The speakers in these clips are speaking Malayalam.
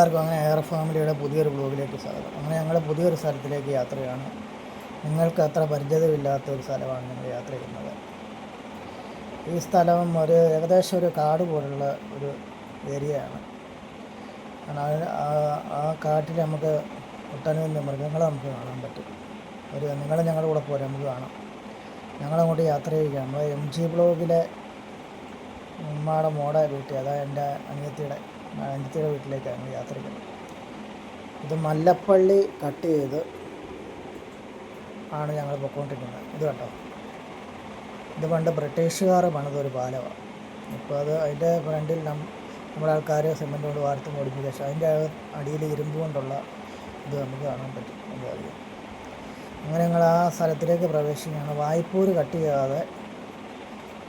എല്ലാവർക്കും അങ്ങനെ എയർ ഫാമിലിയുടെ പുതിയൊരു ബ്ലോഗിലേക്ക് സ്വാഗതം. അങ്ങനെ ഞങ്ങൾ പുതിയൊരു സ്ഥലത്തിലേക്ക് യാത്രയാണ്. നിങ്ങൾക്ക് അത്ര പരിചയമില്ലാത്ത ഒരു സ്ഥലമാണ് ഞങ്ങൾ യാത്ര ചെയ്യുന്നത്. ഈ സ്ഥലം ഏകദേശം ഒരു കാട് പോലുള്ള ഒരു ഏരിയയാണ്. ആ കാട്ടിൽ നമുക്ക് ഒട്ടനവധി മൃഗങ്ങളെ നമുക്ക് കാണാൻ പറ്റും. നിങ്ങൾ ഞങ്ങളുടെ കൂടെ പോരാ, നമുക്ക് കാണാം. ഞങ്ങളങ്ങോട്ട് യാത്ര ചെയ്യുകയാണ്. നമ്മൾ MG ബ്ലോഗിലെ ഉമ്മയുടെ മോടെ വീട്ടിൽ, അതായത് എൻ്റെ അനിയത്തിയുടെ വീട്ടിലേക്കാണ് ഞങ്ങൾ യാത്ര ചെയ്യുന്നത്. ഇത് മല്ലപ്പള്ളി കട്ട് ചെയ്ത് ആണ് ഞങ്ങൾ പൊയ്ക്കൊണ്ടിരിക്കുന്നത്. ഇത് കണ്ടോ, ഇത് പണ്ട് ബ്രിട്ടീഷുകാർ പണിതൊരു പാലമാണ്. ഇപ്പോൾ അതിൻ്റെ ഫ്രണ്ടിൽ നമ്മുടെ ആൾക്കാർ സിമെൻ്റ് കൊണ്ട് വാർത്ത് മോഡിഫിക്കേഷൻ, അതിൻ്റെ അടിയിൽ ഇരുമ്പ് കൊണ്ടുള്ള ഇത് നമുക്ക് കാണാൻ പറ്റും. അറിയാം. അങ്ങനെ ഞങ്ങൾ ആ സ്ഥലത്തിലേക്ക് പ്രവേശിക്കുകയാണ്. വായ്പൂർ കട്ട് ചെയ്യാതെ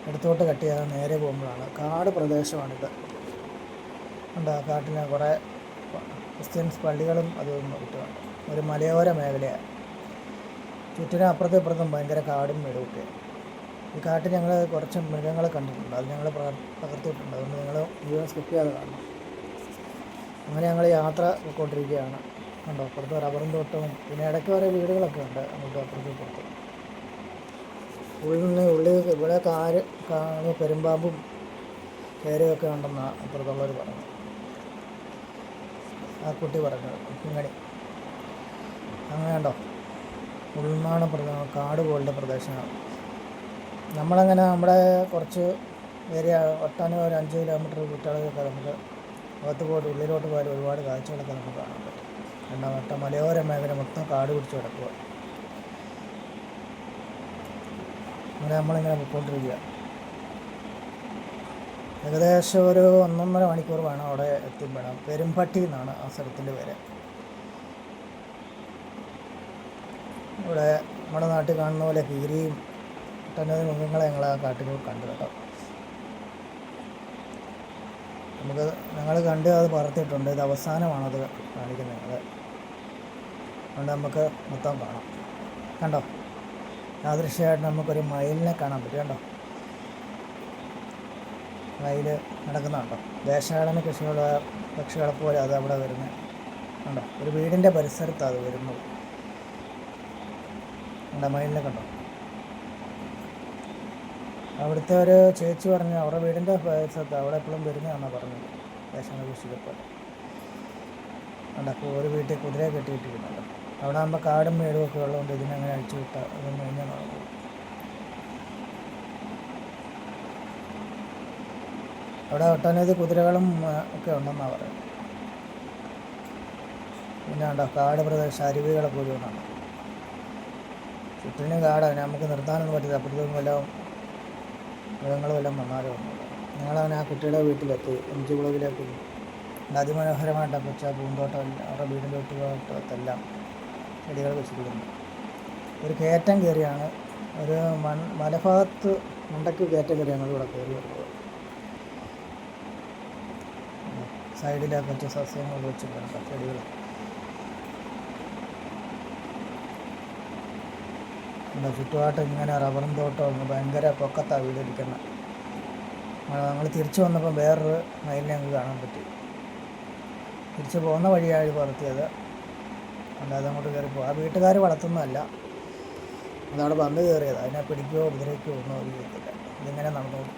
എടുത്തോട്ട് കട്ട് ചെയ്യാതെ നേരെ പോകുമ്പോഴാണ് കാട് പ്രദേശമാണിത്. ഉണ്ട്. ആ കാട്ടിൽ കുറേ ക്രിസ്ത്യൻസ് പള്ളികളും അതൊന്നും കിട്ടുന്നുണ്ട്. ഒരു മലയോര മേഖലയാണ്. ചുറ്റിനും അപ്പുറത്തും ഇപ്പുറത്തും ഭയങ്കര കാടും മേടുമൊക്കെയാണ്. ഈ കാട്ടിൽ ഞങ്ങൾ കുറച്ച് മൃഗങ്ങളെ കണ്ടിട്ടുണ്ട്. അത് ഞങ്ങൾ പകർത്തിയിട്ടുണ്ട്. അതുകൊണ്ട് നിങ്ങൾ വീഡിയോ സ്കിപ്പ് ചെയ്യാതെ കാണണം. അങ്ങനെ ഞങ്ങൾ യാത്ര പോയിക്കൊണ്ടിരിക്കുകയാണ്. കണ്ടോ, അപ്പുറത്ത് റബ്ബറും തോട്ടവും പിന്നെ ഇടയ്ക്ക് കുറേ വീടുകളൊക്കെ ഉണ്ട് അങ്ങോട്ട് അപ്പുറത്തും ഇപ്പുറത്തും. ഉള്ളിൽ ഇവിടെ പെരുമ്പാമ്പും കയറിയൊക്കെ ഉണ്ടെന്നാണ് അപ്പുറത്തുള്ളവർ പറഞ്ഞു. ആ കുട്ടി പറഞ്ഞത് ഇങ്ങനെ. അങ്ങനെ കണ്ടോ, ഉൾനാടൻ പ്രദേശം, കാട് പോലുള്ള പ്രദേശമാണ്. നമ്മളങ്ങനെ നമ്മുടെ കുറച്ച് ഏരിയ ഒട്ടാനും ഒരു 5 കിലോമീറ്റർ ചുറ്റളവൊക്കെ നമുക്ക് അകത്ത് പോയിട്ട് ഉള്ളിലോട്ട് പോയാൽ ഒരുപാട് കാഴ്ചകളൊക്കെ നമുക്ക് കാണാൻ പറ്റും. രണ്ടാമത്തെ മലയോര മേഖല മൊത്തം കാട് പിടിച്ച് കിടക്കുക. അങ്ങനെ നമ്മളിങ്ങനെ പോയിക്കൊണ്ടിരിക്കുക. ഏകദേശം ഒരു 1.5 മണിക്കൂർ വേണം അവിടെ എത്തിപ്പെടാം. പെരുമ്പട്ടി എന്നാണ് ആ സ്ഥലത്തിൻ്റെ പേര്. ഇവിടെ നമ്മുടെ നാട്ടിൽ കാണുന്ന പോലെ കീരിയും ഒട്ടനവധി മൃഗങ്ങളെ ഞങ്ങൾ ആ കാട്ടിൽ കണ്ടു കേട്ടോ. ഞങ്ങൾ കണ്ട് അത് പറത്തിയിട്ടുണ്ട്. ഇത് അവസാനമാണത് കാണിക്കുന്നത്. അതുകൊണ്ട് നമുക്ക് മൊത്തം കാണാം. കണ്ടോ, യാദൃശ്യമായിട്ട് നമുക്കൊരു മയിലിനെ കാണാൻ പറ്റും. കണ്ടോ, മയിൽ നടക്കുന്നുണ്ടോ. ദേശാടന പക്ഷികളെ പോലെ അത് അവിടെ വരുന്നത് കണ്ടോ. ഒരു വീടിൻ്റെ പരിസരത്താണ് അത് വരുന്നത്. കണ്ടോ, മയിലിനെ കണ്ടോ. അവിടുത്തെ ഒരു ചേച്ചി പറഞ്ഞു അവരുടെ വീടിൻ്റെ പരിസരത്ത് അവിടെ എപ്പോഴും വരുന്നതാണെന്നാണ് പറഞ്ഞത്. ദേശാടന പക്ഷികളെ പോലെ കണ്ടോ. അപ്പോൾ ഒരു വീട്ടിൽ കുതിരയെ കെട്ടിയിട്ടിരിക്കുന്നുണ്ട്. അവിടെ ആകുമ്പോൾ കാടും മേടും ഒക്കെ ഉള്ളതുകൊണ്ട് ഇതിനങ്ങനെ അഴിച്ചു വിട്ടാൽ അതൊന്നും കഴിഞ്ഞാൽ നടക്കും. അവിടെ ഒട്ടനവധി കുതിരകളും ഒക്കെ ഉണ്ടെന്നാണ് പറയുന്നത്. പിന്നെ ഉണ്ടോ, കാട് പ്രദേശം, അരുവികളെ പോലും ഒന്നാണ്. ചുറ്റിനും കാടാണ്. നമുക്ക് നിർത്താനൊന്നും പറ്റില്ല. അപ്പുറത്തും വല്ലതും മൃഗങ്ങളും എല്ലാം വന്നാലും ഒന്നുമില്ല. ഞങ്ങളങ്ങനെ ആ കുട്ടിയുടെ വീട്ടിലെത്തി. MG ബ്ലോഗിലേക്ക് അതിമനോഹരമായിട്ടൊക്കെ വെച്ച പൂന്തോട്ടം, അവരുടെ വീടിൻ്റെ ചുറ്റുപാടത്തെല്ലാം ചെടികൾ വെച്ചിരിക്കുന്നു. ഒരു കയറ്റം കയറിയാണ്, ഒരു മലഭാഗത്ത് മണ്ടയ്ക്ക് കയറ്റം കയറി ഞങ്ങളിവിടെ കയറി വരുന്നത്. സൈഡിലൊക്കെ വെച്ച സസ്യങ്ങൾ വെച്ചിട്ടുണ്ട്, ചെടികൾ. ചുറ്റുപാട്ടം ഇങ്ങനെ റബ്ബറും തോട്ടവും ഭയങ്കര പൊക്കത്താണ് വീടിരിക്കുന്നത്. ഞങ്ങൾ തിരിച്ചു വന്നപ്പോൾ വേറൊരു മയിലിനെ ഞങ്ങൾക്ക് കാണാൻ പറ്റി. തിരിച്ച് പോകുന്ന വഴിയാണ് പറത്തിയത്. അല്ലാതെ അങ്ങോട്ട് കയറിപ്പോൾ ആ വീട്ടുകാർ വളർത്തുന്നതല്ല, അതവിടെ വന്ന് കയറിയത്. അതിനെ പിടിക്കുകയോ ഉപദ്രവിക്കുകയോ ഒന്നും ഒരു ചെയ്യത്തില്ല. ഇതിങ്ങനെ നടന്നോളും,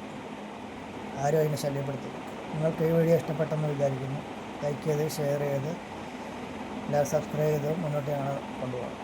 ആരും അതിനെ ശല്യപ്പെടുത്തില്ല. നിങ്ങൾക്ക് ഈ വീഡിയോ ഇഷ്ടപ്പെട്ടെന്ന് വിചാരിക്കുന്നു. ലൈക്ക് ചെയ്ത് ഷെയർ ചെയ്ത് എല്ലാവരും സബ്സ്ക്രൈബ് ചെയ്ത് മുന്നോട്ട് ഞങ്ങൾ കൊണ്ടുപോകണം.